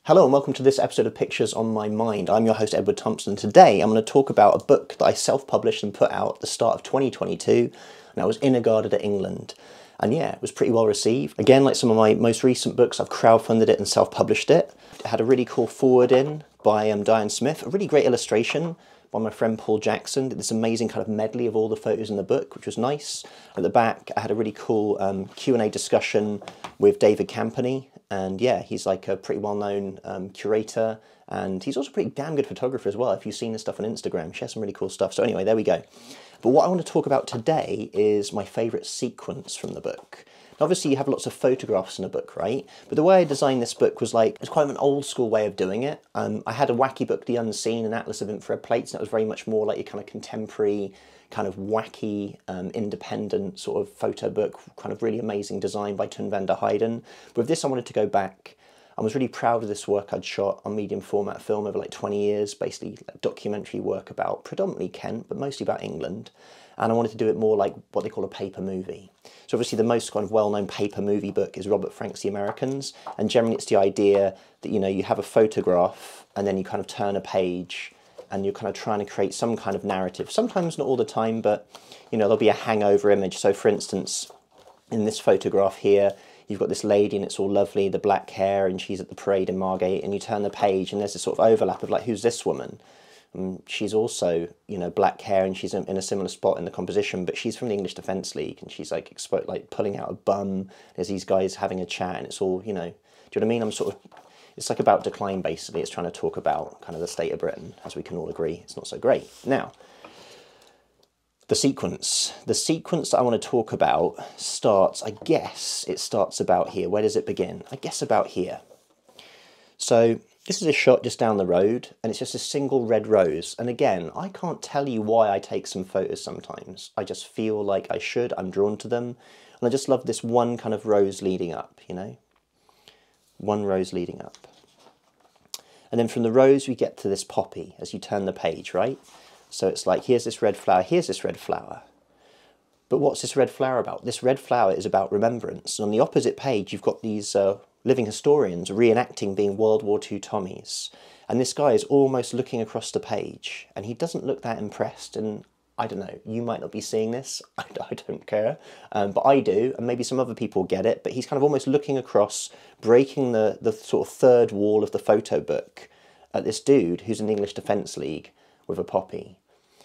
Hello and welcome to this episode of Pictures on My Mind. I'm your host Edward Thompson. Today I'm going to talk about a book that I self-published and put out at the start of 2022, and that was In-A-Gadda-Da-England. And yeah, it was pretty well received. Again, like some of my most recent books, I've crowdfunded it and self-published it. It had a really cool forward in by Diane Smith, a really great illustration by my friend Paul Jackson. Did this amazing kind of medley of all the photos in the book, which was nice. At the back, I had a really cool Q&A discussion with David Campany. And yeah, he's like a pretty well-known curator, and he's also a pretty damn good photographer as well. If you've seen his stuff on Instagram, she has some really cool stuff. So anyway, there we go. But what I want to talk about today is my favourite sequence from the book. Now, obviously, you have lots of photographs in a book, right? But the way I designed this book was like, it's quite an old school way of doing it. I had a wacky book, The Unseen, an Atlas of Infrared Plates, and that was very much more like your kind of contemporary, kind of wacky, independent sort of photo book, kind of really amazing design by Tun van der Heijden. But with this, I wanted to go back. I was really proud of this work I'd shot on medium format film over like 20 years, basically like documentary work about predominantly Kent, but mostly about England. And I wanted to do it more like what they call a paper movie. So obviously the most kind of well-known paper movie book is Robert Frank's The Americans. And generally it's the idea that, you know, you have a photograph and then you kind of turn a page and you're kind of trying to create some kind of narrative. Sometimes not all the time, but, you know, there'll be a hangover image. So for instance, in this photograph here, you've got this lady and it's all lovely, the black hair, and she's at the parade in Margate, and you turn the page and there's this sort of overlap of like, who's this woman? She's also, you know, black hair and she's in a similar spot in the composition, but she's from the English Defence League and she's like pulling out a bum. There's these guys having a chat and it's all, you know, do you know what I mean? I'm sort of, it's like about decline basically. It's trying to talk about kind of the state of Britain, as we can all agree, it's not so great. Now, the sequence that I want to talk about starts, I guess it starts about here. Where does it begin? I guess about here. So this is a shot just down the road, and it's just a single red rose. And again, I can't tell you why I take some photos sometimes. I just feel like I should, I'm drawn to them. And I just love this one kind of rose leading up, you know? One rose leading up. And then from the rose, we get to this poppy as you turn the page, right? So it's like, here's this red flower, here's this red flower. But what's this red flower about? This red flower is about remembrance. And on the opposite page, you've got these living historians reenacting being World War II Tommies. And this guy is almost looking across the page, and he doesn't look that impressed. And I don't know, you might not be seeing this, I don't care, but I do, and maybe some other people get it, but he's kind of almost looking across, breaking the sort of third wall of the photo book at this dude who's in the English Defence League with a poppy.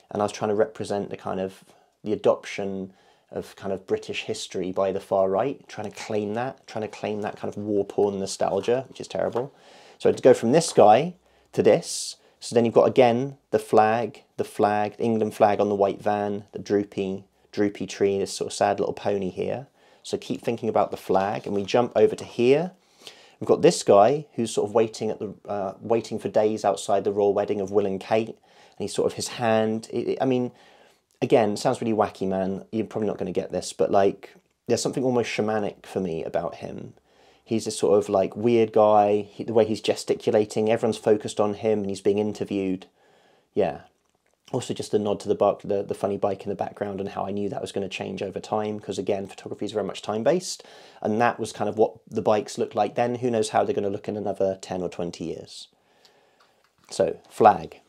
And I was trying to represent the kind of, the adoption of kind of British history by the far right, trying to claim that kind of war porn nostalgia, which is terrible. So to go from this guy to this, so then you've got again the flag, the England flag on the white van, the droopy tree, this sort of sad little pony here. So keep thinking about the flag, and we jump over to here. We've got this guy who's sort of waiting at the waiting for days outside the royal wedding of Will and Kate, and he's sort of his hand. I mean, again, it sounds really wacky, man. You're probably not going to get this, but like, there's something almost shamanic for me about him. He's this sort of like weird guy. The way he's gesticulating, everyone's focused on him, and he's being interviewed. Yeah. Also, just a nod to the funny bike in the background and how I knew that was going to change over time, because again, photography is very much time-based, and that was kind of what the bikes looked like then. Who knows how they're going to look in another 10 or 20 years. So, flag.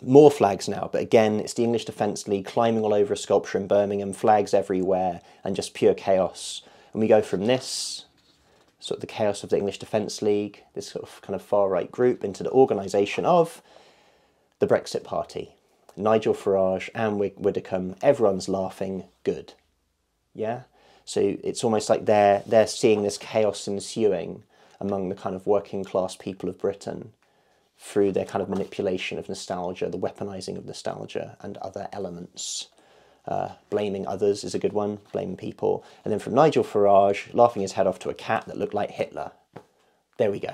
More flags now, but again, it's the English Defence League climbing all over a sculpture in Birmingham, flags everywhere, and just pure chaos. And we go from this, sort of the chaos of the English Defence League, this sort of kind of far-right group, into the organisation of the Brexit Party. Nigel Farage, Anne Widdecombe, everyone's laughing, good. Yeah? So it's almost like they're seeing this chaos ensuing among the kind of working class people of Britain through their kind of manipulation of nostalgia, the weaponising of nostalgia and other elements. Blaming others is a good one, blaming people. And then from Nigel Farage, laughing his head off to a cat that looked like Hitler. There we go.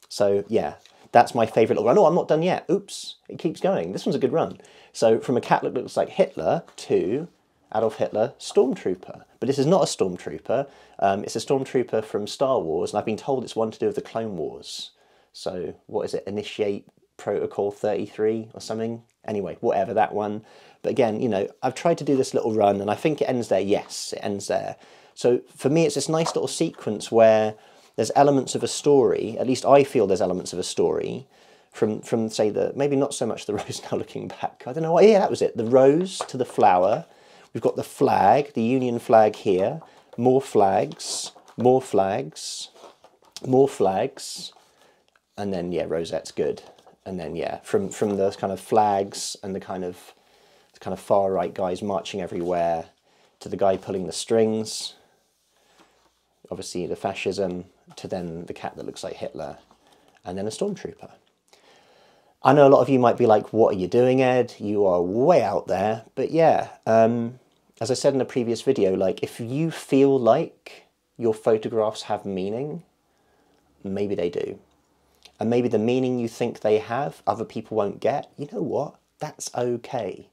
So yeah, that's my favourite little run. Oh, I'm not done yet. Oops, it keeps going. This one's a good run. So from a cat that looks like Hitler to Adolf Hitler, Stormtrooper. But this is not a Stormtrooper. It's a Stormtrooper from Star Wars, and I've been told it's one to do with the Clone Wars. So what is it, Initiate Protocol 33 or something? Anyway, whatever, that one. But again, you know, I've tried to do this little run and I think it ends there. Yes, it ends there. So for me, it's this nice little sequence where there's elements of a story, at least I feel there's elements of a story, from say, maybe not so much the rose now looking back, I don't know, yeah, that was it, the rose to the flower, we've got the flag, the Union flag here, more flags, more flags, more flags, and then, yeah, rosette's good. And then, yeah, from those kind of flags and the kind of far right guys marching everywhere to the guy pulling the strings, obviously the fascism, to then the cat that looks like Hitler, and then a stormtrooper. I know a lot of you might be like, what are you doing, Ed? You are way out there. But yeah, as I said in a previous video, like, if you feel like your photographs have meaning, maybe they do. And maybe the meaning you think they have, other people won't get. You know what? That's okay.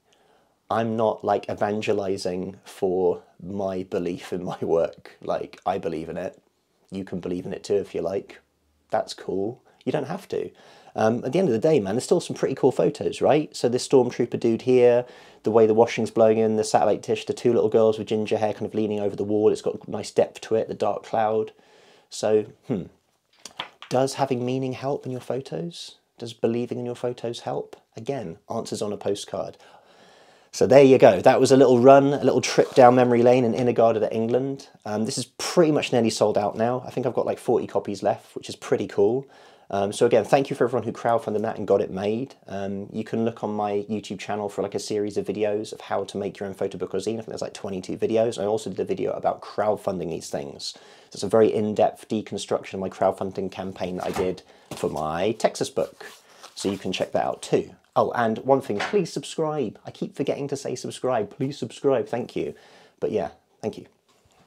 I'm not like evangelizing for my belief in my work. Like, I believe in it. You can believe in it too if you like. That's cool. You don't have to. At the end of the day, man, there's still some pretty cool photos, right? So this stormtrooper dude here, the way the washing's blowing in, the satellite dish, the two little girls with ginger hair kind of leaning over the wall. It's got nice depth to it, the dark cloud. So, does having meaning help in your photos? Does believing in your photos help? Again, answers on a postcard. So there you go. That was a little run, a little trip down memory lane in In-A-Gadda-Da-England. This is pretty much nearly sold out now. I think I've got like 40 copies left, which is pretty cool. So again, thank you for everyone who crowdfunded that and got it made. You can look on my YouTube channel for like a series of videos of how to make your own photo book or zine. I think there's like 22 videos. I also did a video about crowdfunding these things. So it's a very in-depth deconstruction of my crowdfunding campaign that I did for my Texas book. So you can check that out too. Oh, and one thing, please subscribe. I keep forgetting to say subscribe. Please subscribe, thank you. But yeah, thank you.